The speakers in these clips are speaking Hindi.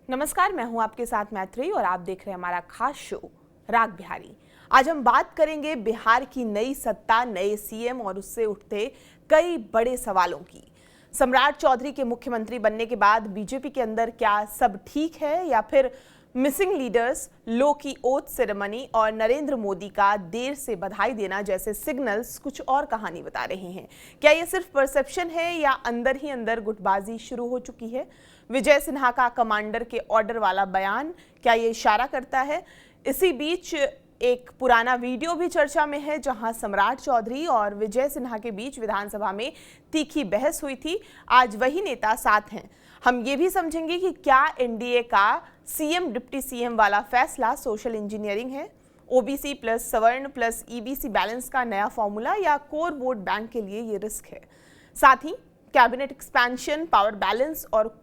नमस्कार, मैं हूं आपके साथ मैत्री और आप देख रहे हैं हमारा खास शो राग बिहारी। आज हम बात करेंगे बिहार की नई सत्ता, नए सीएम और उससे उठते कई बड़े सवालों की। सम्राट चौधरी के मुख्यमंत्री बनने के बाद बीजेपी के अंदर क्या सब ठीक है या फिर मिसिंग लीडर्स, लो की ओथ सेरेमनी और नरेंद्र मोदी का देर से बधाई देना जैसे सिग्नल्स कुछ और कहानी बता रहे हैं। क्या ये सिर्फ परसेप्शन है या अंदर ही अंदर गुटबाजी शुरू हो चुकी है? विजय सिन्हा का कमांडर के ऑर्डर वाला बयान क्या ये इशारा करता है? इसी बीच एक पुराना वीडियो भी चर्चा में है जहां सम्राट चौधरी और विजय सिन्हा के बीच विधानसभा में तीखी बहस हुई थी। आज वही नेता साथ हैं। हम ये भी समझेंगे कि क्या एनडीए का सीएम डिप्टी सीएम वाला फैसला सोशल इंजीनियरिंग है, ओबीसी प्लस सवर्ण प्लस ईबीसी बैलेंस का नया फॉर्मूला या कोर वोट बैंक के लिए ये रिस्क है। साथ ही कैबिनेट एक्सपेंशन, पावर बैलेंस और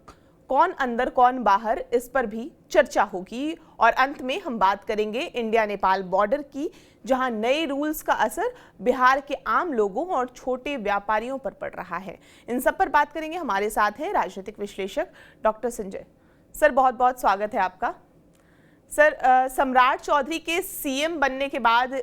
कौन अंदर कौन बाहर, इस पर भी चर्चा होगी। और अंत में हम बात करेंगे इंडिया नेपाल बॉर्डर की, जहां नए रूल्स का असर बिहार के आम लोगों और छोटे व्यापारियों पर पड़ रहा है। इन सब पर बात करेंगे। हमारे साथ हैं राजनीतिक विश्लेषक डॉक्टर संजय। सर, बहुत बहुत स्वागत है आपका। सर, सम्राट चौधरी के सीएम बनने के बाद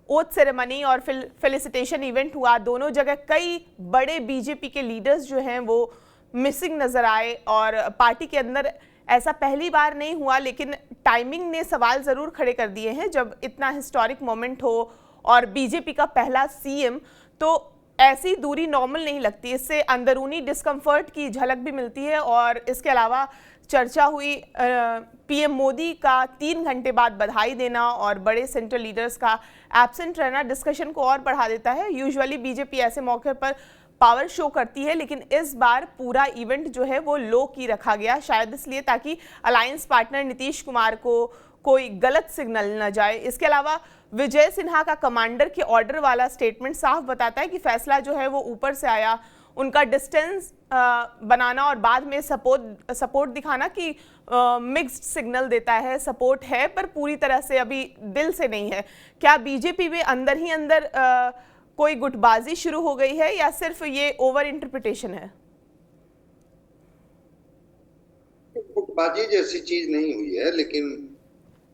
ओथ सेरेमनी और फेलिसिटेशन इवेंट हुआ। दोनों जगह कई बड़े बीजेपी के लीडर्स जो हैं वो मिसिंग नजर आए और पार्टी के अंदर ऐसा पहली बार नहीं हुआ, लेकिन टाइमिंग ने सवाल जरूर खड़े कर दिए हैं। जब इतना हिस्टोरिक मोमेंट हो और बीजेपी का पहला सीएम, तो ऐसी दूरी नॉर्मल नहीं लगती। इससे अंदरूनी डिस्कम्फर्ट की झलक भी मिलती है। और इसके अलावा चर्चा हुई पीएम मोदी का 3 घंटे बाद बधाई देना और बड़े सेंट्रल लीडर्स का एब्सेंट रहना डिस्कशन को और बढ़ा देता है। यूजुअली बीजेपी ऐसे मौके पर पावर शो करती है, लेकिन इस बार पूरा इवेंट जो है वो लो की रखा गया, शायद इसलिए ताकि अलायंस पार्टनर नीतीश कुमार को कोई गलत सिग्नल न जाए। इसके अलावा विजय सिन्हा का कमांडर के ऑर्डर वाला स्टेटमेंट साफ बताता है कि फैसला जो है वो ऊपर से आया। उनका डिस्टेंस बनाना और बाद में सपोर्ट दिखाना कि मिक्स्ड सिग्नल देता है, सपोर्ट है पर पूरी तरह से अभी दिल से नहीं है। क्या बीजेपी में अंदर ही अंदर कोई गुटबाजी शुरू हो गई है या सिर्फ ये ओवर इंटरप्रिटेशन है? गुटबाजी जैसी चीज नहीं हुई है, लेकिन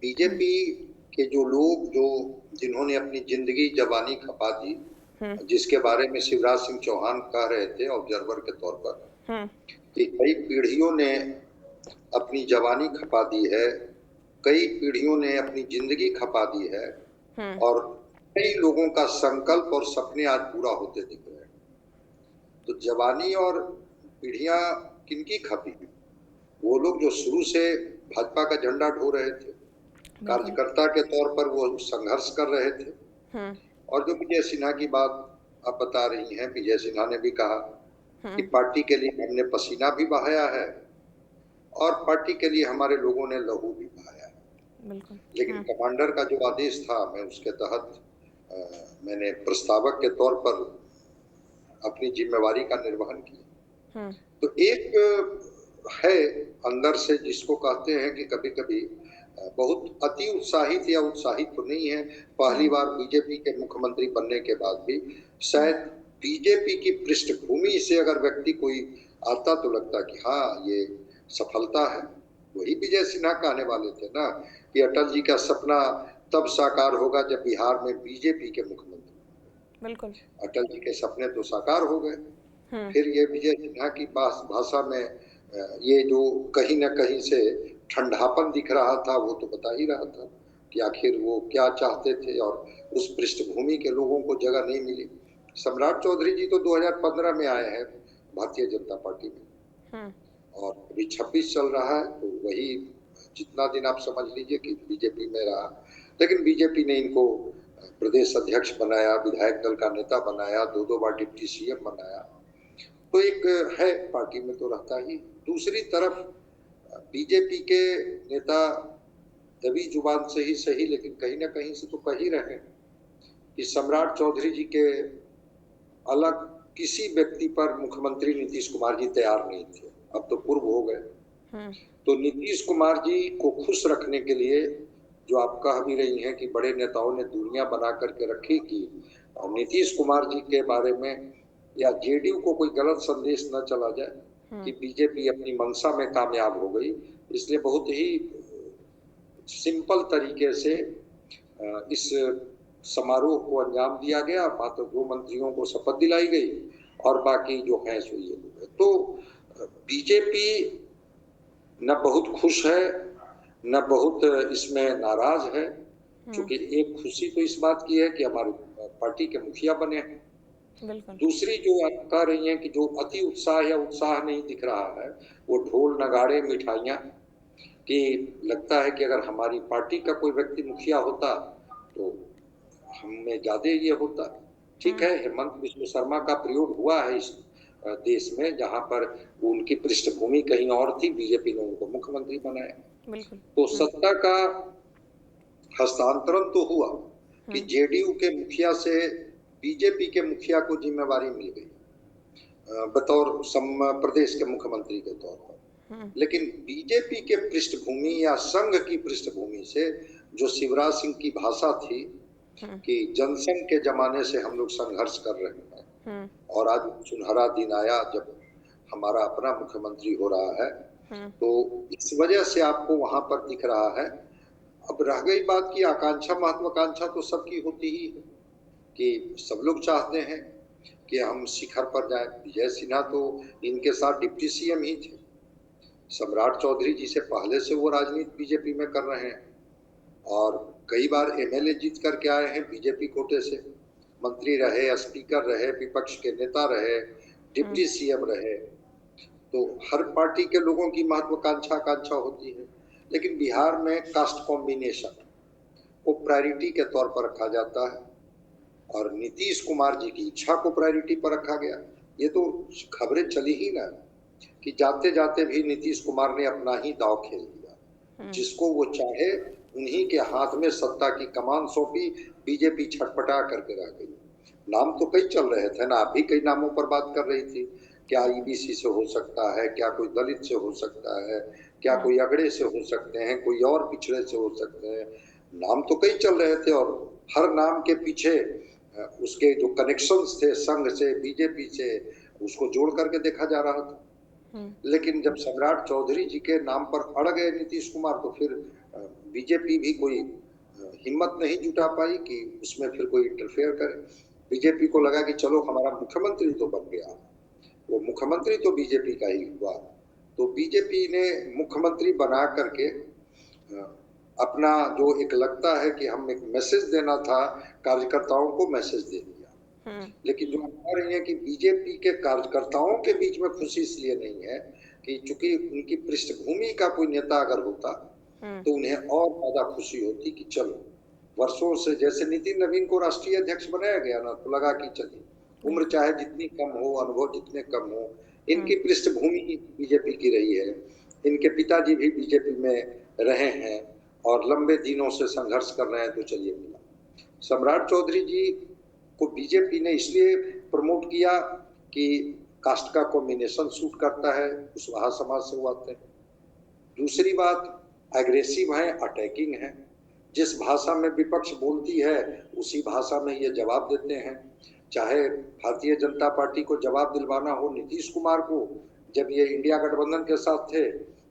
बीजेपी के जो लोग जिन्होंने अपनी जिंदगी जवानी खपा दी, जिसके बारे में शिवराज सिंह चौहान कह रहे थे ऑब्जर्वर के तौर पर कि कई पीढ़ियों ने अपनी जवानी खपा दी है, कई पीढ़ियों ने अपनी जिंदगी खपा दी है और कई लोगों का संकल्प और सपने आज पूरा होते दिख रहे हैं। तो जवानी और पीढ़ियां किनकी खपी? वो लोग जो शुरू से भाजपा का झंडा ढो रहे थे, कार्यकर्ता के तौर पर वो संघर्ष कर रहे थे। और जो विजय सिन्हा की बात आप बता रही हैं, विजय सिन्हा ने भी कहा कि पार्टी के लिए हमने पसीना भी बहाया है और पार्टी के लिए हमारे लोगों ने लहू भी बहाया है। लेकिन कमांडर का जो आदेश था, मैं उसके तहत मैंने प्रस्तावक के तौर पर अपनी जिम्मेवारी का निर्वहन किया। तो एक है अंदर से जिसको कहते हैं कि कभी कभी बहुत अति उत्साहित या उत्साहित तो नहीं है। पहली बार बीजेपी के मुख्यमंत्री बनने के बाद भी शायद बीजेपी की पृष्ठभूमि से अगर व्यक्ति कोई आता तो लगता कि हाँ, ये सफलता है। वही विजय सिन्हा कहने वाले थे ना कि अटल जी का सपना तब साकार होगा जब बिहार में बीजेपी के मुख्यमंत्री। बिल्कुल। अटल जी के सपने तो साकार हो गए। फिर ये विजय सिन्हा की भाषा में ये जो कहीं ना कहीं से ठंडापन दिख रहा था, वो तो बता ही रहा था कि आखिर वो क्या चाहते थे और उस पृष्ठभूमि के लोगों को जगह नहीं मिली। सम्राट चौधरी जी तो 2015 में आए हैं भारतीय जनता पार्टी में और अभी 26 चल रहा है, तो वही जितना दिन आप समझ लीजिए कि बीजेपी में रहा। लेकिन बीजेपी ने इनको प्रदेश अध्यक्ष बनाया, विधायक दल का नेता बनाया, 2 बार डिप्टी सीएम बनाया, तो एक है पार्टी में तो रहता ही। दूसरी तरफ बीजेपी के नेता दबी जुबान से ही सही, लेकिन कहीं ना कहीं से तो कह ही रहे हैं कि सम्राट चौधरी जी के अलग किसी व्यक्ति पर मुख्यमंत्री नीतीश कुमार जी तैयार नहीं थे। अब तो पूर्व हो गए। तो नीतीश कुमार जी को खुश रखने के लिए जो आप कह भी रही हैं कि बड़े नेताओं ने दूरियां बना करके रखी कि नीतीश कुमार जी के बारे में या जेडीयू को कोई गलत संदेश न चला जाए कि बीजेपी अपनी मंशा में कामयाब हो गई, इसलिए बहुत ही सिंपल तरीके से इस समारोह को अंजाम दिया गया। मात्र 2 मंत्रियों को शपथ दिलाई गई और बाकी जो है सो ये लोग है। तो बीजेपी न बहुत खुश है, न बहुत इसमें नाराज है, क्योंकि एक खुशी तो इस बात की है कि हमारे पार्टी के मुखिया बने हैं। दूसरी जो आप कह रही हैं कि जो अति उत्साह या उत्साह नहीं दिख रहा है, वो ढोल नगाड़े मिठाइयाँ, कि लगता है कि अगर हमारी पार्टी का कोई व्यक्ति मुखिया होता तो हमें ज्यादा ये होता। ठीक है, हेमंत बिस्व शर्मा का प्रयोग हुआ है इस देश में, जहां पर उनकी पृष्ठभूमि कहीं और थी, बीजेपी ने उनको मुख्यमंत्री बनाया। तो सत्ता का हस्तांतरण तो हुआ कि जेडीयू के मुखिया से बीजेपी के मुखिया को जिम्मेवारी मिल गई बतौर प्रदेश के मुख्यमंत्री के तौर पर। लेकिन बीजेपी के पृष्ठभूमि या संघ की पृष्ठभूमि से जो शिवराज सिंह की भाषा थी कि जनसंघ के जमाने से हम लोग संघर्ष कर रहे हैं और आज सुनहरा दिन आया जब हमारा अपना मुख्यमंत्री हो रहा है, तो इस वजह से आपको वहां पर दिख रहा है। अब रह गई बात की आकांक्षा, महत्वाकांक्षा तो सबकी होती ही है कि सब लोग चाहते हैं कि हम शिखर पर जाए। विजय सिन्हा तो इनके साथ डिप्टी सीएम ही थे, सम्राट चौधरी जी से पहले से वो राजनीति बीजेपी में कर रहे हैं और कई बार एमएलए जीत करके आए हैं बीजेपी कोटे से, मंत्री रहे, स्पीकर रहे, विपक्ष के नेता रहे, डिप्टी सीएम रहे। तो हर पार्टी के लोगों की महत्वाकांक्षा आकांक्षा होती है, लेकिन बिहार में कास्ट कॉम्बिनेशन को प्रायोरिटी के तौर पर रखा जाता है और नीतीश कुमार जी की इच्छा को प्रायोरिटी पर रखा गया। ये तो खबरें चली ही ना कि जाते जाते भी नीतीश कुमार ने अपना ही दांव खेल दिया, जिसको वो चाहे उन्हीं के हाथ में सत्ता की कमान सौंपी। बीजेपी छटपटा करके रह गई। नाम तो कई चल रहे थे ना, आप भी कई नामों पर बात कर रही थी, क्या ईबीसी से हो सकता है, क्या कोई दलित से हो सकता है, क्या कोई अगड़े से हो सकते हैं, कोई और पिछड़े से हो सकते हैं। नाम तो कई चल रहे थे और हर नाम के पीछे उसके जो कनेक्शंस थे संघ से, बीजेपी से, उसको जोड़ करके देखा जा रहा था। लेकिन जब सम्राट चौधरी जी के नाम पर अड़ गए नीतीश कुमार, तो फिर बीजेपी भी कोई हिम्मत नहीं जुटा पाई कि उसमें फिर कोई इंटरफेयर करे। बीजेपी को लगा कि चलो हमारा मुख्यमंत्री तो बन गया, वो मुख्यमंत्री तो बीजेपी का ही हुआ, तो बीजेपी ने मुख्यमंत्री बना करके अपना जो एक लगता है कि हम एक मैसेज देना था कार्यकर्ताओं को, मैसेज दे दिया। लेकिन जो कह रही है कि बीजेपी के कार्यकर्ताओं के बीच में खुशी इसलिए नहीं है कि चूंकि उनकी पृष्ठभूमि का कोई नेता अगर होता तो उन्हें और ज्यादा खुशी होती कि चलो वर्षों से, जैसे नितिन नवीन को राष्ट्रीय अध्यक्ष बनाया गया ना, तो लगा कि चलिए उम्र चाहे जितनी कम हो, अनुभव जितने कम हो, इनकी पृष्ठभूमि बीजेपी की रही है, इनके पिताजी भी बीजेपी में रहे हैं और लंबे दिनों से संघर्ष कर रहे हैं, तो चलिए मिला। सम्राट चौधरी जी को बीजेपी ने इसलिए प्रमोट किया कि कास्ट का कॉम्बिनेशन सूट करता है, कुशवाहा समाज से वो आते हैं। दूसरी बात, एग्रेसिव है, अटैकिंग है, जिस भाषा में विपक्ष बोलती है उसी भाषा में ये जवाब देते हैं। चाहे भारतीय जनता पार्टी को जवाब दिलवाना हो नीतीश कुमार को जब ये इंडिया गठबंधन के साथ थे,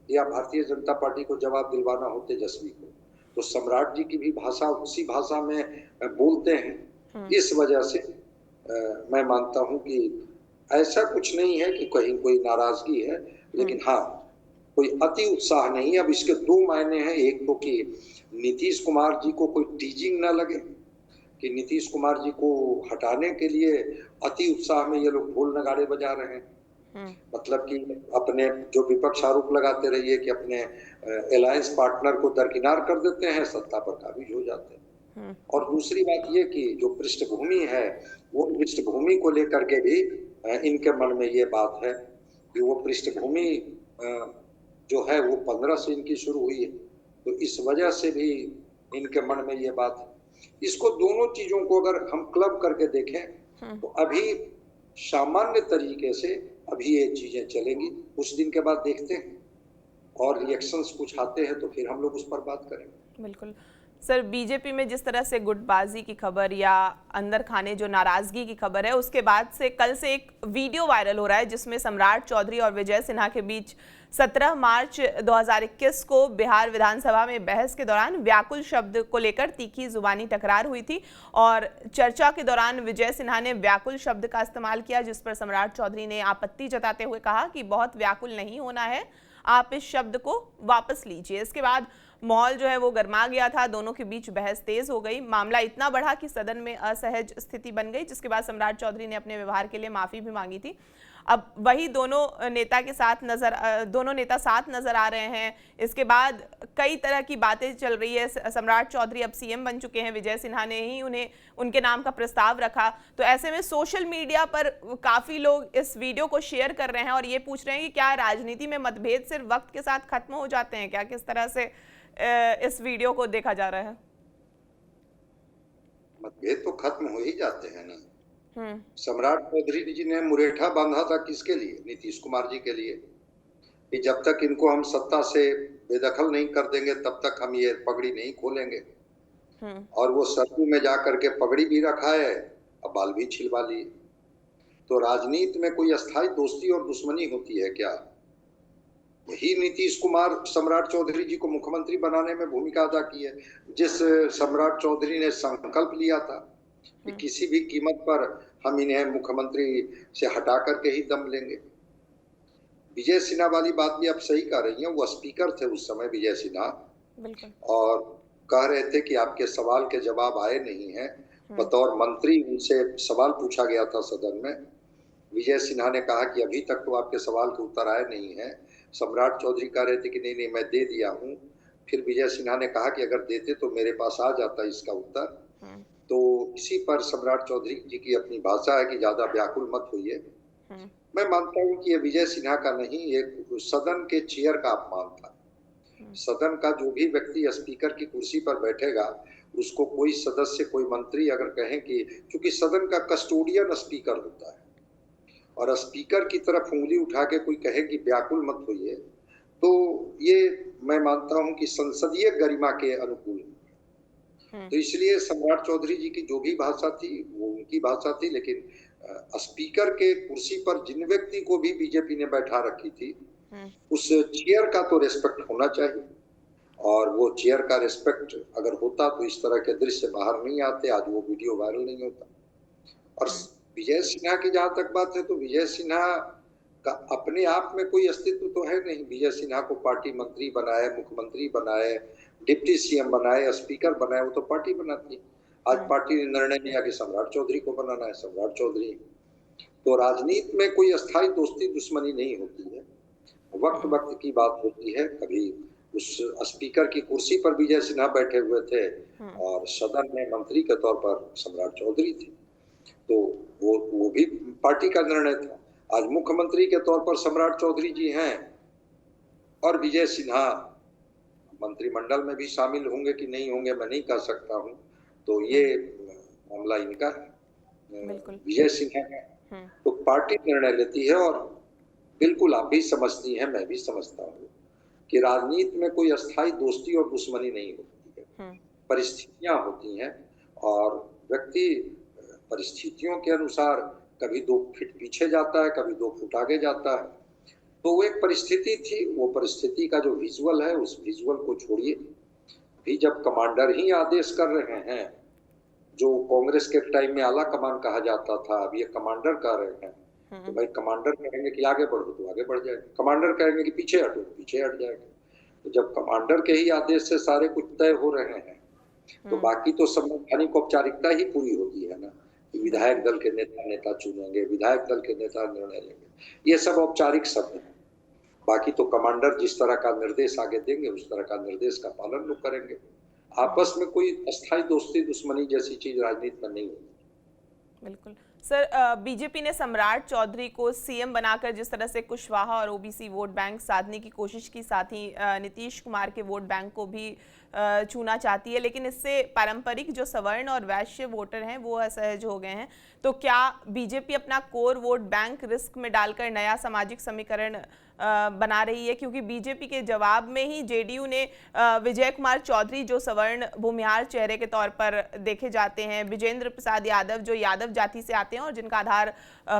या भारतीय जनता पार्टी को जवाब दिलवाना हो तेजस्वी को, तो सम्राट जी की भी भाषा उसी भाषा में बोलते हैं। इस वजह से मैं मानता हूं कि ऐसा कुछ नहीं है कि कहीं कोई नाराजगी है, लेकिन हाँ कोई अति उत्साह नहीं। अब इसके दो मायने हैं, एक तो कि नीतीश कुमार जी को कोई टीजिंग ना लगे कि नीतीश कुमार जी को हटाने के लिए अति उत्साह में ये लोग ढोल नगाड़े बजा रहे हैं, मतलब कि अपने जो विपक्ष आरोप लगाते रहिए कि अपने अलायंस पार्टनर को दरकिनार कर देते हैं, सत्ता पर काबिज हो जाते हैं। और दूसरी बात ये कि जो पृष्ठभूमि है, वो पृष्ठभूमि को लेकर के भी इनके मन में ये बात है कि वो पृष्ठभूमि जो है वो 15 से इनकी शुरू हुई है, तो इस वजह से भी इनके मन में ये बात है। इसको दोनों चीजों को अगर हम क्लब करके देखें तो अभी सामान्य तरीके से अभी ये चीजें चलेंगी, कुछ दिन के बाद देखते हैं और रिएक्शंस कुछ आते हैं तो फिर हम लोग उस पर बात करेंगे। बिल्कुल सर, बीजेपी में जिस तरह से गुटबाजी की खबर या अंदर खाने जो नाराजगी की खबर है, उसके बाद से कल से एक वीडियो वायरल हो रहा है जिसमें सम्राट चौधरी और विजय सिन्हा के बीच 17 मार्च 2021 को बिहार विधानसभा में बहस के दौरान व्याकुल शब्द को लेकर तीखी जुबानी टकरार हुई थी और चर्चा के दौरान विजय सिन्हा ने व्याकुल शब्द का इस्तेमाल किया, जिस पर सम्राट चौधरी ने आपत्ति जताते हुए कहा कि बहुत व्याकुल नहीं होना है, आप इस शब्द को वापस लीजिए। इसके बाद माहौल जो है वो गर्मा गया था, दोनों के बीच बहस तेज हो गई, मामला इतना बढ़ा कि सदन में असहज स्थिति बन गई, जिसके बाद सम्राट चौधरी ने अपने व्यवहार के लिए माफी भी मांगी थी। अब वही दोनों नेता साथ नजर आ रहे हैं। इसके बाद कई तरह की बातें चल रही है। सम्राट चौधरी अब सीएम बन चुके हैं, विजय सिन्हा ने ही उनके नाम का प्रस्ताव रखा, तो ऐसे में सोशल मीडिया पर काफी लोग इस वीडियो को शेयर कर रहे हैं और ये पूछ रहे हैं कि क्या राजनीति में मतभेद सिर्फ वक्त के साथ खत्म हो जाते हैं क्या? किस तरह से इस वीडियो को देखा जा रहा है? मतभेद तो खत्म हो ही जाते हैं ना। सम्राट चौधरी जी ने मुरेठा बांधा था किसके लिए? नीतीश कुमार जी के लिए, कि जब तक इनको हम सत्ता से बेदखल नहीं कर देंगे तब तक हम ये पगड़ी नहीं खोलेंगे। और वो सरयू में जा करके पगड़ी भी रखा है, अब बाल भी छिलवा लिए। तो राजनीति में कोई अस्थायी दोस्ती और दुश्मनी होती है क्या? यही नीतीश कुमार सम्राट चौधरी जी को मुख्यमंत्री बनाने में भूमिका अदा की है। जिस सम्राट चौधरी ने संकल्प लिया था कि किसी भी कीमत पर हम इन्हें मुख्यमंत्री से हटा करके ही दम लेंगे। विजय सिन्हा वाली बात भी आप सही कह रही हैं, वो स्पीकर थे उस समय विजय सिन्हा, और कह रहे थे कि आपके सवाल के जवाब आए नहीं हैं। बतौर मंत्री उनसे सवाल पूछा गया था सदन में, विजय सिन्हा ने कहा कि अभी तक तो आपके सवाल के उत्तर आए नहीं हैं। सम्राट चौधरी कह रहे थे कि नहीं मैं दे दिया हूँ। फिर विजय सिन्हा ने कहा कि अगर देते तो मेरे पास आ जाता इसका उत्तर। तो इसी पर सम्राट चौधरी जी की अपनी भाषा है कि ज्यादा व्याकुल मत होइए। मैं मानता हूँ कि ये विजय सिन्हा का नहीं, एक सदन के चेयर का अपमान था। सदन का जो भी व्यक्ति स्पीकर की कुर्सी पर बैठेगा, उसको कोई सदस्य, कोई मंत्री अगर कहें कि, क्योंकि सदन का कस्टोडियन स्पीकर होता है, और स्पीकर की तरफ उंगली उठा के कोई कहे कि व्याकुल मत होइए, तो ये मैं मानता हूं कि संसदीय गरिमा के अनुकूल। तो इसलिए सम्राट चौधरी जी की जो भी भाषा थी वो उनकी भाषा थी, लेकिन स्पीकर के कुर्सी पर जिन व्यक्ति को भी बीजेपी ने बैठा रखी थी, उस चेयर का तो रेस्पेक्ट होना चाहिए, और वो चेयर का रेस्पेक्ट अगर होता तो इस तरह के दृश्य बाहर नहीं आते, आज वो वीडियो वायरल नहीं होता। और विजय सिन्हा की जहां तक बात है, तो विजय सिन्हा का अपने आप में कोई अस्तित्व तो है नहीं। विजय सिन्हा को पार्टी मंत्री बनाए, मुख्यमंत्री बनाए, डिप्टी सीएम बनाए, स्पीकर बनाए, वो तो पार्टी बनाती है। आज पार्टी ने निर्णय लिया कि सम्राट चौधरी को बनाना है, सम्राट चौधरी। तो राजनीति में कोई अस्थायी दोस्ती दुश्मनी नहीं होती है, वक्त वक्त की बात होती है। कभी उस स्पीकर की कुर्सी पर विजय सिन्हा बैठे हुए थे और सदन में मंत्री के तौर पर सम्राट चौधरी थे, तो वो भी पार्टी का निर्णय था। आज मुख्यमंत्री के तौर पर सम्राट चौधरी जी हैं और विजय सिन्हा मंत्रिमंडल में भी शामिल होंगे कि नहीं होंगे मैं नहीं कह सकता हूं, तो ये मामला इनका विजय सिन्हा का, तो पार्टी निर्णय लेती है। और बिल्कुल आप भी समझती हैं, मैं भी समझता हूँ कि राजनीति में कोई अस्थायी दोस्ती और दुश्मनी नहीं होती है, परिस्थितियां होती हैं, और व्यक्ति परिस्थितियों के अनुसार कभी 2 फीट पीछे जाता है, कभी 2 फुट आगे जाता है। तो वो एक परिस्थिति थी, वो परिस्थिति का जो विजुअल है उस विजुअल को छोड़िए। भी जब कमांडर ही आदेश कर रहे हैं, जो कांग्रेस के टाइम में आला कमान कहा जाता था, अब ये कमांडर कह रहे हैं, तो भाई कमांडर कहेंगे कि आगे बढ़ो तो आगे बढ़ जाएगा, कमांडर कहेंगे कि पीछे हटो तो पीछे हट जाएगा। तो जब कमांडर के ही आदेश से सारे कुछ तय हो रहे हैं, तो बाकी तो संवैधानिक औपचारिकता ही पूरी होती है ना। विधायक दल के नेता चुनेंगे, विधायक दल के नेता निर्णय लेंगे, ये सब औपचारिक शब्द है। बाकी तो कमांडर जिस तरह का निर्देश आगे देंगे उस तरह का निर्देश का पालन लोग करेंगे। आपस में कोई अस्थायी दोस्ती दुश्मनी जैसी चीज राजनीति में नहीं होती। बिल्कुल सर, बीजेपी ने सम्राट चौधरी को सीएम बनाकर जिस तरह से कुशवाहा और ओबीसी वोट बैंक साधने की कोशिश की, साथ ही नीतीश कुमार के वोट बैंक को भी छूना चाहती है, लेकिन इससे पारंपरिक जो सवर्ण और वैश्य वोटर हैं वो असहज हो गए हैं। तो क्या बीजेपी अपना कोर वोट बैंक रिस्क में डालकर नया सामाजिक समीकरण बना रही है? क्योंकि बीजेपी के जवाब में ही जेडीयू ने विजय कुमार चौधरी, जो सवर्ण भूमिहार चेहरे के तौर पर देखे जाते हैं, विजेंद्र प्रसाद यादव जो यादव जाति से आते हैं और जिनका आधार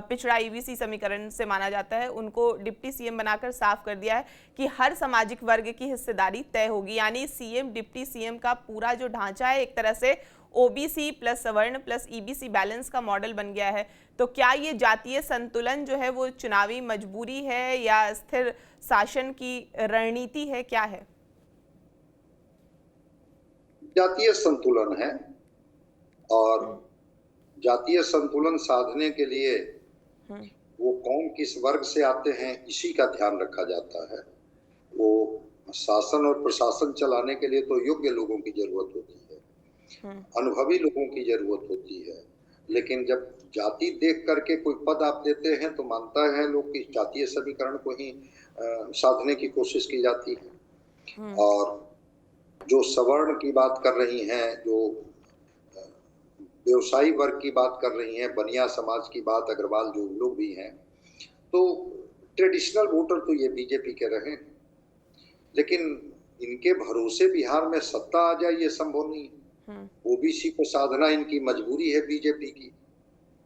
पिछड़ा ईबीसी समीकरण से माना जाता है, उनको डिप्टी सीएम बनाकर साफ कर दिया है कि हर सामाजिक वर्ग की हिस्सेदारी तय होगी। यानी सीएम डिप्टी सीएम का पूरा जो ढांचा है एक तरह से ओबीसी प्लस सवर्ण प्लस ईबीसी बैलेंस का मॉडल बन गया है। तो क्या ये जातीय संतुलन जो है वो चुनावी मजबूरी है या स्थिर शासन की रणनीति है, क्या है? जातीय संतुलन है, और जातीय संतुलन साधने के लिए वो कौन किस वर्ग से आते हैं इसी का ध्यान रखा जाता है। वो शासन और प्रशासन चलाने के लिए तो योग्य लोगों की जरूरत होती है, अनुभवी लोगों की जरूरत होती है। लेकिन जब जाति देख करके कोई पद आप देते हैं तो मानता है लोग कि जातीय समीकरण को ही साधने की कोशिश की जाती है। और जो सवर्ण की बात कर रही हैं, जो व्यवसायी वर्ग की बात कर रही हैं, बनिया समाज की बात, अग्रवाल जो लोग भी हैं, तो ट्रेडिशनल वोटर तो ये बीजेपी के रहे, लेकिन इनके भरोसे बिहार में सत्ता आ जाए ये संभव नहीं है। ओबीसी को साधना इनकी मजबूरी है बीजेपी की,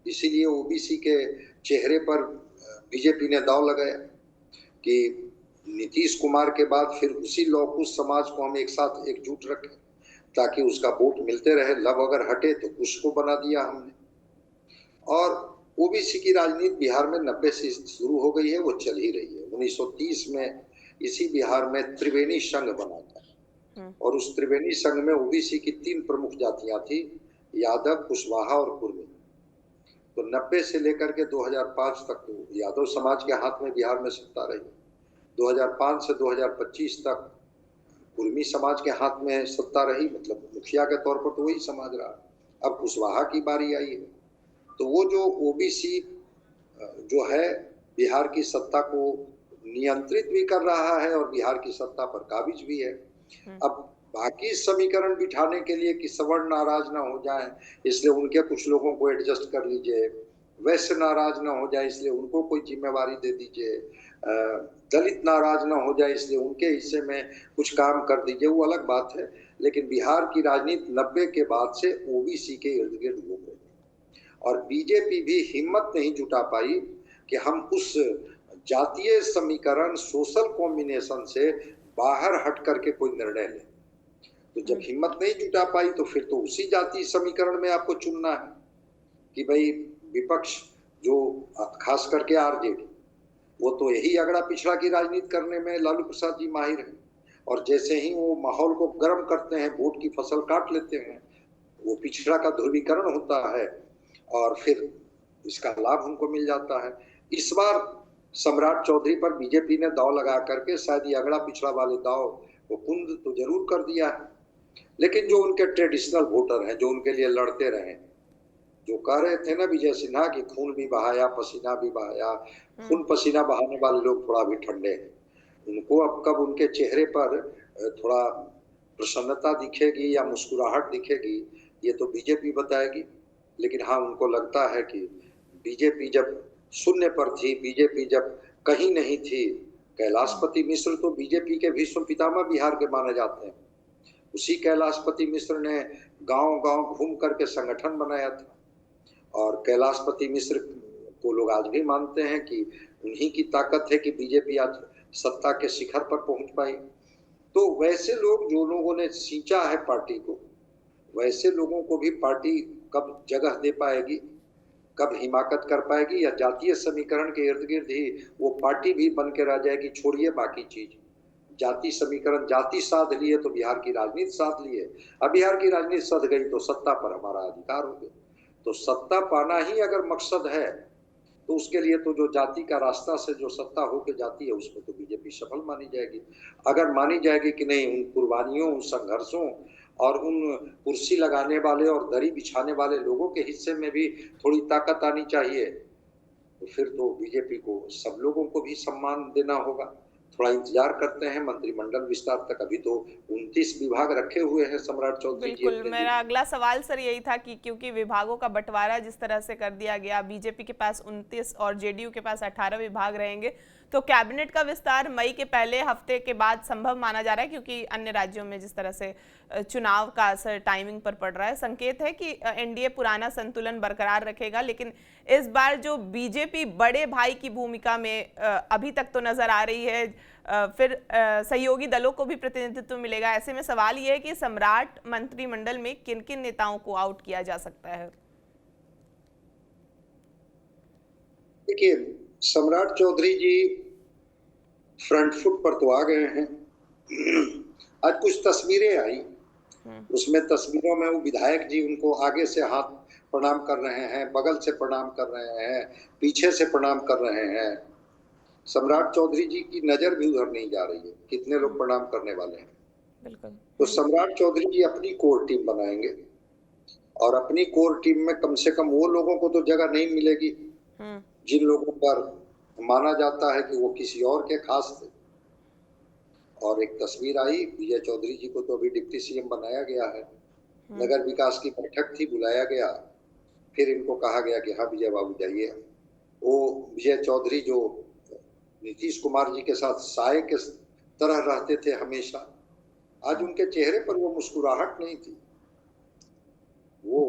इसीलिए ओबीसी के चेहरे पर बीजेपी ने दांव लगाया कि नीतीश कुमार के बाद फिर उसी लौकुश समाज को हम एक साथ एकजुट रखें ताकि उसका वोट मिलते रहे। लब अगर हटे तो उसको बना दिया हमने। और ओबीसी की राजनीति बिहार में 90 से शुरू हो गई है, वो चल ही रही है। 1930 में इसी बिहार में त्रिवेणी संघ बना था, और उस त्रिवेणी संघ में ओबीसी की 3 प्रमुख जातियां थी, यादव, कुशवाहा और कुर्मी। तो 90 से लेकर के 2005 तक तो यादव समाज के हाथ में बिहार में सत्ता रही। 2005 से 2025 तक कुर्मी समाज के हाथ में सत्ता रही, मतलब मुखिया के तौर पर तो वही समाज रहा। अब कुशवाहा की बारी आई है, तो वो जो ओबीसी जो है बिहार की सत्ता को नियंत्रित भी कर रहा है और बिहार की सत्ता पर काबिज भी है। अब बाकी समीकरण बिठाने के लिए कि सवर्ण नाराज ना हो जाए इसलिए उनके कुछ लोगों को एडजस्ट कर लीजिए, वैश्य नाराज ना हो जाए इसलिए उनको कोई जिम्मेवारी दे दीजिए, दलित नाराज ना हो जाए इसलिए उनके हिस्से में कुछ काम कर दीजिए, वो अलग बात है। लेकिन बिहार की राजनीति 90 के बाद से ओबीसी के इर्द गिर्द घूम रही है, और बीजेपी भी हिम्मत नहीं जुटा पाई कि हम उस जातीय समीकरण, सोशल कॉम्बिनेशन से बाहर हट करके कोई निर्णय ले। तो जब हिम्मत नहीं जुटा पाई तो फिर तो उसी जातीय समीकरण में आपको चुनना है कि भाई विपक्ष जो खास करके आरजेडी, वो तो यही अगड़ा पिछड़ा की राजनीति करने में लालू प्रसाद जी माहिर हैं, और जैसे ही वो माहौल को गर्म करते हैं, वोट की फसल काट लेते हैं, वो पिछड़ा का ध्रुवीकरण होता है और फिर इसका लाभ उनको मिल जाता है। इस बार सम्राट चौधरी पर बीजेपी ने दांव लगा करके शायद ये अगड़ा पिछड़ा वाले दांव वो कुंद तो जरूर कर दिया है, लेकिन जो उनके ट्रेडिशनल वोटर हैं, जो उनके लिए लड़ते रहे, जो कह रहे थे ना विजय सिन्हा कि खून भी बहाया पसीना भी बहाया, खून पसीना बहाने वाले लोग थोड़ा भी ठंडे हैं। उनको अब कब उनके चेहरे पर थोड़ा प्रसन्नता दिखेगी या मुस्कुराहट दिखेगी ये तो बीजेपी बताएगी। लेकिन हाँ, उनको लगता है कि बीजेपी जब शून्य पर थी, बीजेपी जब कहीं नहीं थी, कैलाशपति मिश्र तो बीजेपी के विश्व पितामह बिहार के माने जाते हैं, उसी कैलाशपति मिश्र ने गांव-गांव घूम करके संगठन बनाया था, और कैलाशपति मिश्र को लोग आज भी मानते हैं कि उन्हीं की ताकत है कि बीजेपी आज सत्ता के शिखर पर पहुंच पाई। तो वैसे लोग, जो लोगों ने सींचा है पार्टी को, वैसे लोगों को भी पार्टी कब जगह दे पाएगी, कब हिमाकत कर पाएगी, या जातीय समीकरण के इर्द गिर्द ही वो पार्टी भी बन के रह जाएगी। छोड़िए बाकी चीज, जाति समीकरण, जाति साध लिए तो बिहार की राजनीति साध लिए। अब बिहार की राजनीति सध गई तो सत्ता पर हमारा अधिकार हो गया। तो सत्ता पाना ही अगर मकसद है तो उसके लिए तो जो जाति का रास्ता से जो सत्ता होके जाती है उसमें तो बीजेपी सफल मानी जाएगी। अगर मानी जाएगी कि नहीं, उन कुर्बानियों, उन संघर्षों और उन कुर्सी लगाने वाले और दरी बिछाने वाले लोगों के हिस्से में भी थोड़ी ताकत आनी चाहिए। तो फिर तो बीजेपी को सब लोगों को भी सम्मान देना होगा। थोड़ा इंतजार करते हैं मंत्रिमंडल विस्तार तक। अभी तो 29 विभाग रखे हुए हैं सम्राट चौधरी जी बिल्कुल, अपने लिए। मेरा अगला सवाल सर यही था कि क्योंकि विभागों का बंटवारा जिस तरह से कर दिया गया, बीजेपी के पास 29 और जेडीयू के पास 18 विभाग रहेंगे, तो कैबिनेट का विस्तार मई के पहले हफ्ते के बाद संभव माना जा रहा है, क्योंकि अन्य राज्यों में जिस तरह से चुनाव का असर टाइमिंग पर पड़ रहा है। संकेत है कि एनडीए पुराना संतुलन बरकरार रखेगा, लेकिन इस बार जो बीजेपी बड़े भाई की भूमिका में अभी तक तो नजर आ रही है, फिर सहयोगी दलों को भी प्रतिनिधित्व मिलेगा। ऐसे में सवाल यह है कि सम्राट मंत्रिमंडल में किन किन नेताओं को आउट किया जा सकता है? देखिए, सम्राट चौधरी जी फ्रंट फुट पर तो आ गए हैं। आज कुछ तस्वीरें आई, उसमें तस्वीरों में वो विधायक जी उनको आगे से हाथ प्रणाम कर रहे हैं, बगल से प्रणाम कर रहे हैं, पीछे से प्रणाम कर रहे हैं। सम्राट चौधरी जी की नजर भी उधर नहीं जा रही है, कितने लोग प्रणाम करने वाले हैं। बिल्कुल। तो सम्राट चौधरी जी अपनी कोर टीम बनाएंगे और अपनी कोर टीम में कम से कम वो लोगों को तो जगह नहीं मिलेगी जिन लोगों पर माना जाता है कि वो किसी और के खास थे। और एक तस्वीर आई, विजय चौधरी जी को तो अभी डिप्टी सीएम बनाया गया है। नगर विकास की बैठक थी, बुलाया गया, फिर इनको कहा गया कि हाँ विजय बाबू जाइए। वो विजय चौधरी जो नीतीश कुमार जी के साथ साए के तरह रहते थे हमेशा, आज उनके चेहरे पर वो मुस्कुराहट नहीं थी। वो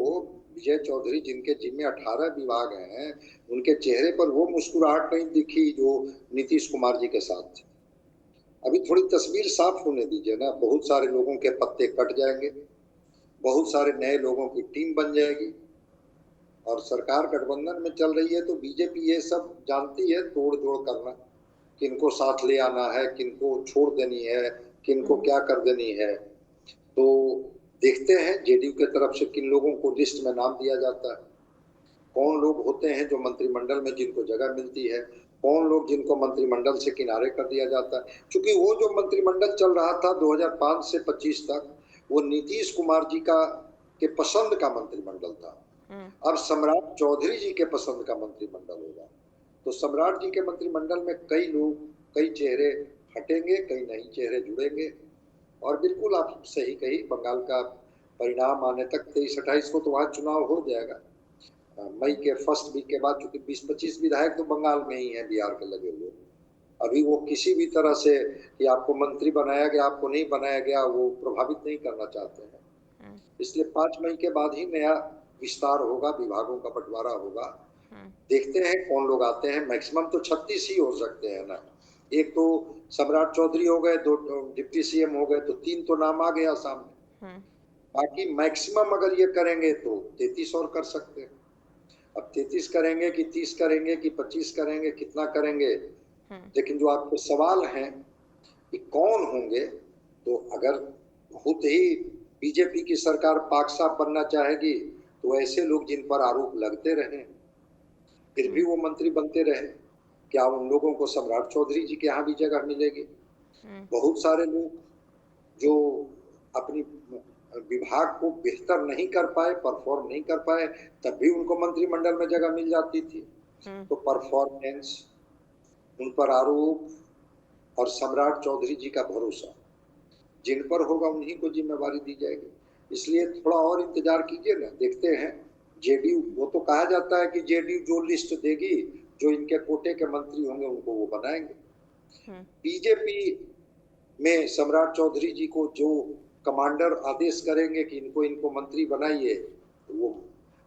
विजय चौधरी जिनके जिम्मे 18 विभाग हैं, उनके चेहरे पर वो मुस्कुराहट नहीं दिखी जो नीतीश कुमार जी के साथ थी। अभी थोड़ी तस्वीर साफ होने दीजिए ना। बहुत सारे लोगों के पत्ते कट जाएंगे, बहुत सारे नए लोगों की टीम बन जाएगी और सरकार गठबंधन में चल रही है। तो बीजेपी ये सब जानती है तोड़ जोड़ करना, किनको साथ ले आना है, किनको छोड़ देनी है, किनको क्या कर देनी है। तो देखते हैं जेडीयू के तरफ से किन लोगों को लिस्ट में नाम दिया जाता है, कौन लोग होते हैं जो मंत्रिमंडल में जिनको जगह मिलती है, कौन लोग जिनको मंत्रिमंडल से किनारे कर दिया जाता है। क्योंकि वो जो मंत्रिमंडल चल रहा था 2005 से 25 तक, वो नीतीश कुमार जी का के पसंद का मंत्रिमंडल था। अब सम्राट चौधरी जी के पसंद का मंत्रिमंडल होगा। तो सम्राट जी के मंत्रिमंडल में कई लोग, कई चेहरे हटेंगे, कई नए चेहरे जुड़ेंगे। और बिल्कुल आप सही कही, बंगाल का परिणाम आने तक 23-28 को तो वहां चुनाव हो जाएगा। मई के फर्स्ट वीक के बाद, चूंकि 20-25 विधायक तो बंगाल में ही है बिहार के लगे हुए। अभी वो किसी भी तरह से कि आपको मंत्री बनाया गया, आपको नहीं बनाया गया, वो प्रभावित नहीं करना चाहते हैं। इसलिए 5 मई के बाद ही नया विस्तार होगा, विभागों का बंटवारा होगा। देखते हैं कौन लोग आते हैं। मैक्सिमम तो 36 ही हो सकते हैं ना। एक तो सम्राट चौधरी हो गए, 2 डिप्टी सीएम हो गए, तो 3 तो नाम आ गया सामने। बाकी मैक्सिमम अगर ये करेंगे तो 33 और कर सकते हैं। अब 33 करेंगे कि 30 करेंगे कि 25 करेंगे, कितना करेंगे। लेकिन जो आपके सवाल हैं कि कौन होंगे, तो अगर बहुत ही बीजेपी की सरकार पाक साफ बनना चाहेगी तो ऐसे लोग जिन पर आरोप लगते रहे फिर भी वो मंत्री बनते रहे, क्या उन लोगों को सम्राट चौधरी जी के यहाँ भी जगह मिलेगी? बहुत सारे लोग जो अपनी विभाग को बेहतर नहीं कर पाए, परफॉर्म नहीं कर पाए, तब भी उनको मंत्रिमंडल में जगह मिल जाती थी। तो परफॉर्मेंस, उन पर आरोप और सम्राट चौधरी जी का भरोसा जिन पर होगा उन्हीं को जिम्मेवारी दी जाएगी। इसलिए थोड़ा और इंतजार कीजिए ना, देखते हैं। जेडीयू, वो तो कहा जाता है कि जेडीयू जो लिस्ट देगी, जो इनके कोटे के मंत्री होंगे उनको वो बनाएंगे। बीजेपी में सम्राट चौधरी जी को जो कमांडर आदेश करेंगे कि इनको इनको मंत्री बनाइए, तो वो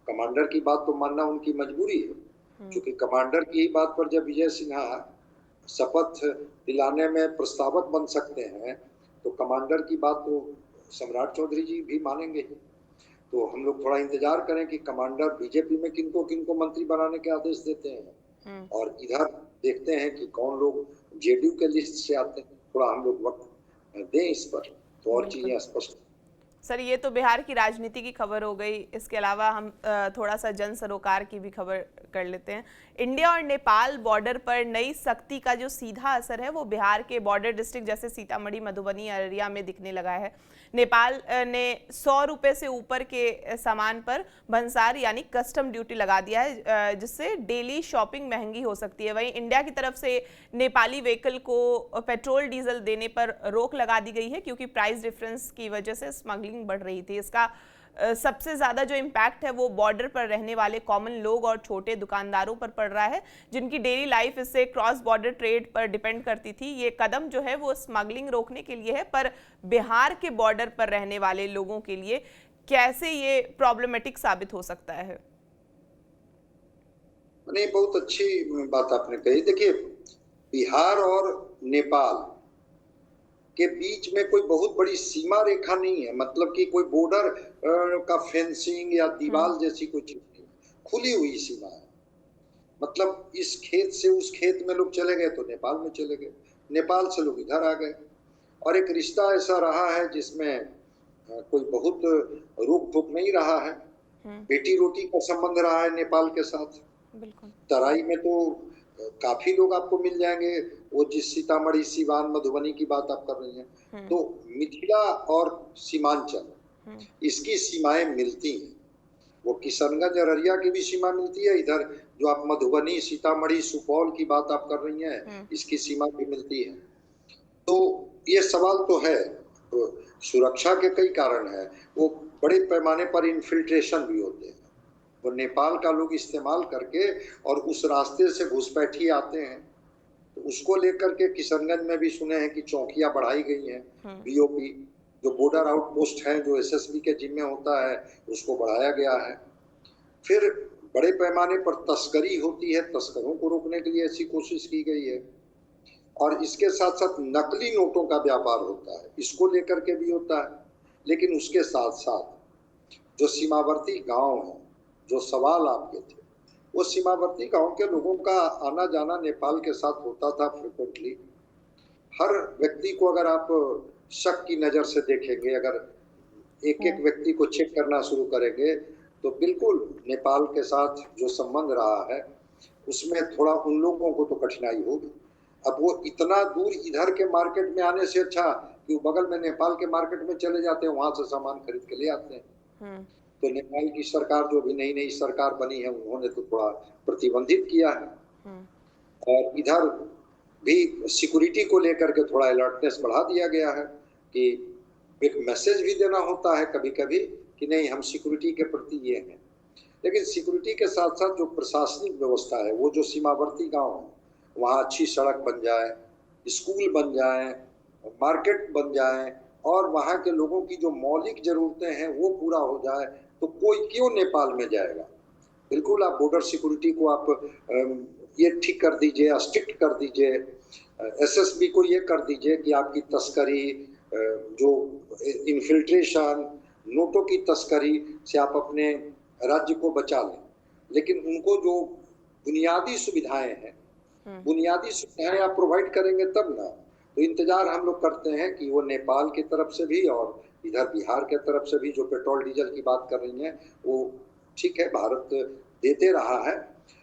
कमांडर की बात तो मानना उनकी मजबूरी है। क्योंकि कमांडर की ही बात पर जब विजय सिन्हा शपथ दिलाने में प्रस्तावक बन सकते हैं, तो कमांडर की बात तो सम्राट चौधरी जी भी मानेंगे ही। तो हम लोग थोड़ा इंतजार करें कि कमांडर बीजेपी में किनको किनको मंत्री बनाने के आदेश देते हैं, और इधर देखते हैं कि कौन लोग जेडीयू के लिस्ट से आते हैं। थोड़ा हम लोग वक्त दें इस पर, तो और चीजें स्पष्ट। सर, ये तो बिहार की राजनीति की खबर हो गई। इसके अलावा हम थोड़ा सा जन सरोकार की भी खबर कर लेते हैं। इंडिया और नेपाल बॉर्डर पर नई सख्ती का जो सीधा असर है वो बिहार के बॉर्डर डिस्ट्रिक्ट जैसे सीतामढ़ी, मधुबनी, अररिया में दिखने लगा है। नेपाल ने 100 रुपये से ऊपर के सामान पर भंसार यानी कस्टम ड्यूटी लगा दिया है, जिससे डेली शॉपिंग महंगी हो सकती है। वहीं इंडिया की तरफ से नेपाली व्हीकल को पेट्रोल डीजल देने पर रोक लगा दी गई है, क्योंकि प्राइस डिफरेंस की वजह से स्मगलिंग बढ़ रही थी। इसका सबसे ज़्यादा जो इम्पैक्ट है वो बॉर्डर पर रहने वाले कॉमन लोग और छोटे दुकानदारों पर पड़ रहा है, जिनकी डेली लाइफ इससे क्रॉस बॉर्डर ट्रेड पर डिपेंड करती थी। ये कदम जो है वो स्मगलिंग रोकने के लिए है, पर बिहार के बॉर्डर पर रहने वाले लोगों के लिए कैसे ये प्रॉब्लमेटिक साबित हो सकता है? नहीं, बहुत अच्छी बात आपने कही। देखिए, बिहार और नेपाल के बीच में कोई बहुत बड़ी सीमा रेखा नहीं है, मतलब कि कोई बॉर्डर का फेंसिंग या दीवार जैसी कोई चीज नहीं, खुली हुई सीमा है। मतलब इस खेत से उस खेत में लोग चले गए तो नेपाल में चले गए, नेपाल से लोग इधर आ गए, और एक रिश्ता ऐसा रहा है जिसमें कोई बहुत रोक टोक नहीं रहा है। बेटी रोटी का संबंध रहा है नेपाल के साथ। तराई में तो काफी लोग आपको मिल जाएंगे, वो जिस सीतामढ़ी, सीवान, मधुबनी की बात आप कर रही हैं, तो मिथिला और सीमांचल इसकी सीमाएं मिलती हैं। वो किशनगंज, अररिया की भी सीमा मिलती है, इधर जो आप मधुबनी, सीतामढ़ी, सुपौल की बात आप कर रही हैं, इसकी सीमा भी मिलती है। तो ये सवाल तो है, तो सुरक्षा के कई कारण है। वो बड़े पैमाने पर इन्फिल्ट्रेशन भी होते हैं, वो नेपाल का लोग इस्तेमाल करके और उस रास्ते से घुसपैठी आते हैं। तो उसको लेकर के किशनगंज में भी सुने हैं कि चौकियां बढ़ाई गई हैं, बीओपी जो बॉर्डर आउटपोस्ट है, जो एसएसबी के जिम्मे होता है, उसको बढ़ाया गया है। फिर बड़े पैमाने पर तस्करी होती है, तस्करों को रोकने के लिए ऐसी कोशिश की गई है। और इसके साथ साथ नकली नोटों का व्यापार होता है, इसको लेकर के भी होता है। लेकिन उसके साथ साथ जो सीमावर्ती गांव हैं, जो सवाल आपके थे, वो सीमावर्ती गांव के लोगों का आना जाना नेपाल के साथ होता था फ्रिक्वेंटली। हर व्यक्ति को अगर आप शक की नजर से देखेंगे, अगर एक एक व्यक्ति को चेक करना शुरू करेंगे, तो बिल्कुल नेपाल के साथ जो संबंध रहा है उसमें थोड़ा उन लोगों को तो कठिनाई होगी। अब वो इतना दूर इधर के मार्केट में आने से अच्छा कि वो बगल में नेपाल के मार्केट में चले जाते हैं, वहां से सामान खरीद के ले आते हैं। तो नेपाल की सरकार, जो भी नई नई सरकार बनी है, उन्होंने तो थोड़ा प्रतिबंधित किया है, और इधर भी सिक्योरिटी को लेकर के थोड़ा अलर्टनेस बढ़ा दिया गया है कि एक मैसेज भी देना होता है कभी कभी कि नहीं, हम सिक्योरिटी के प्रति ये हैं। लेकिन सिक्योरिटी के साथ साथ जो प्रशासनिक व्यवस्था है, वो जो सीमावर्ती गांव है, वहाँ अच्छी सड़क बन जाए, स्कूल बन जाए, मार्केट बन जाए, और वहाँ के लोगों की जो मौलिक जरूरतें हैं वो पूरा हो जाए, तो कोई क्यों नेपाल में जाएगा। बिल्कुल आप बॉर्डर सिक्योरिटी को आप ये ठीक कर दीजिए, स्ट्रिक्ट कर दीजिए, एसएसबी को ये कर दीजिए कि आपकी तस्करी, जो इन्फिल्ट्रेशन, नोटों की तस्करी से आप अपने राज्य को बचा लें। लेकिन उनको जो बुनियादी सुविधाएं हैं, बुनियादी सुविधाएं आप प्रोवाइड करेंगे तब ना। तो इंतजार हम लोग करते हैं कि वो नेपाल की तरफ से भी और इधर बिहार के तरफ से भी जो पेट्रोल डीजल की बात कर रही हैं, वो ठीक है, भारत देते रहा है।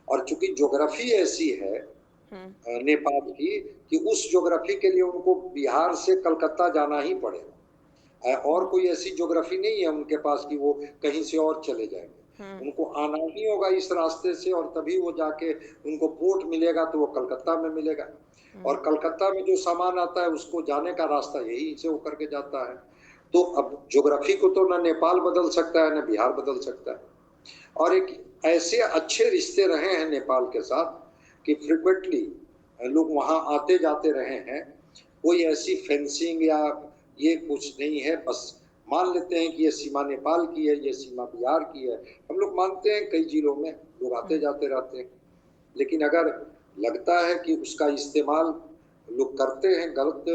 और चूंकि ज्योग्राफी ऐसी है नेपाल की कि उस ज्योग्राफी के लिए उनको बिहार से कलकत्ता जाना ही पड़ेगा, और कोई ऐसी ज्योग्राफी नहीं है उनके पास कि वो कहीं से और चले जाएंगे। उनको आना ही होगा इस रास्ते से, और तभी वो जाके उनको पोर्ट मिलेगा तो वो कलकत्ता में मिलेगा, और कलकत्ता में जो सामान आता है उसको जाने का रास्ता यही से होकर के जाता है। तो अब ज्योग्राफी को तो ना नेपाल बदल सकता है, ना बिहार बदल सकता है। और एक ऐसे अच्छे रिश्ते रहे हैं नेपाल के साथ कि फ्रिक्वेंटली लोग वहां आते जाते रहे हैं। कोई ऐसी फेंसिंग या ये कुछ नहीं है, बस मान लेते हैं कि ये सीमा नेपाल की है, ये सीमा बिहार की है। हम लोग मानते हैं, कई जिलों में लोग आते जाते रहते हैं। लेकिन अगर लगता है कि उसका इस्तेमाल लोग करते हैं गलत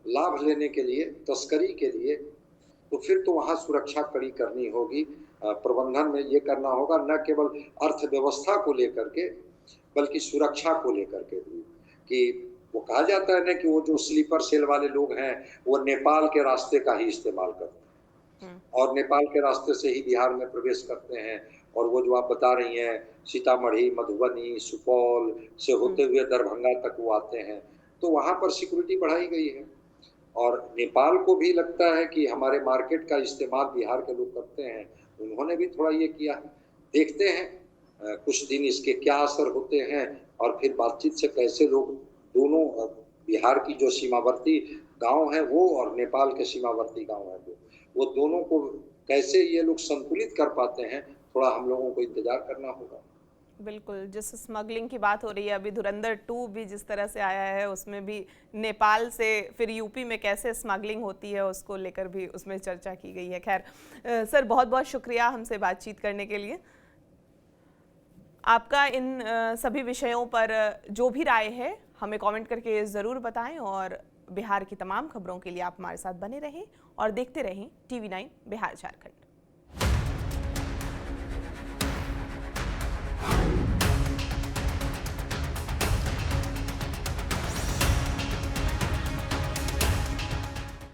लाभ लेने के लिए, तस्करी के लिए, तो फिर तो वहाँ सुरक्षा कड़ी करनी होगी। प्रबंधन में ये करना होगा, न केवल अर्थव्यवस्था को लेकर के बल्कि सुरक्षा को लेकर के भी। कि वो कहा जाता है ना कि वो जो स्लीपर सेल वाले लोग हैं वो नेपाल के रास्ते का ही इस्तेमाल करते हैं, और नेपाल के रास्ते से ही बिहार में प्रवेश करते हैं। और वो जो आप बता रही हैं सीतामढ़ी, मधुबनी, सुपौल से होते हुए दरभंगा तक वो आते हैं, तो वहाँ पर सिक्योरिटी बढ़ाई गई है। और नेपाल को भी लगता है कि हमारे मार्केट का इस्तेमाल बिहार के लोग करते हैं, उन्होंने भी थोड़ा ये किया है। देखते हैं कुछ दिन इसके क्या असर होते हैं और फिर बातचीत से कैसे लोग दोनों बिहार की जो सीमावर्ती गांव है वो और नेपाल के सीमावर्ती गांव है वो दोनों को कैसे ये लोग संतुलित कर पाते हैं, थोड़ा हम लोगों को इंतजार करना होगा। बिल्कुल, जिस स्मगलिंग की बात हो रही है अभी, धुरंधर 2 भी जिस तरह से आया है उसमें भी नेपाल से फिर यूपी में कैसे स्मगलिंग होती है उसको लेकर भी उसमें चर्चा की गई है। खैर सर, बहुत बहुत शुक्रिया हमसे बातचीत करने के लिए। आपका इन सभी विषयों पर जो भी राय है हमें कमेंट करके ज़रूर बताएं और बिहार की तमाम खबरों के लिए आप हमारे साथ बने रहें और देखते रहें TV9 बिहार झारखंड।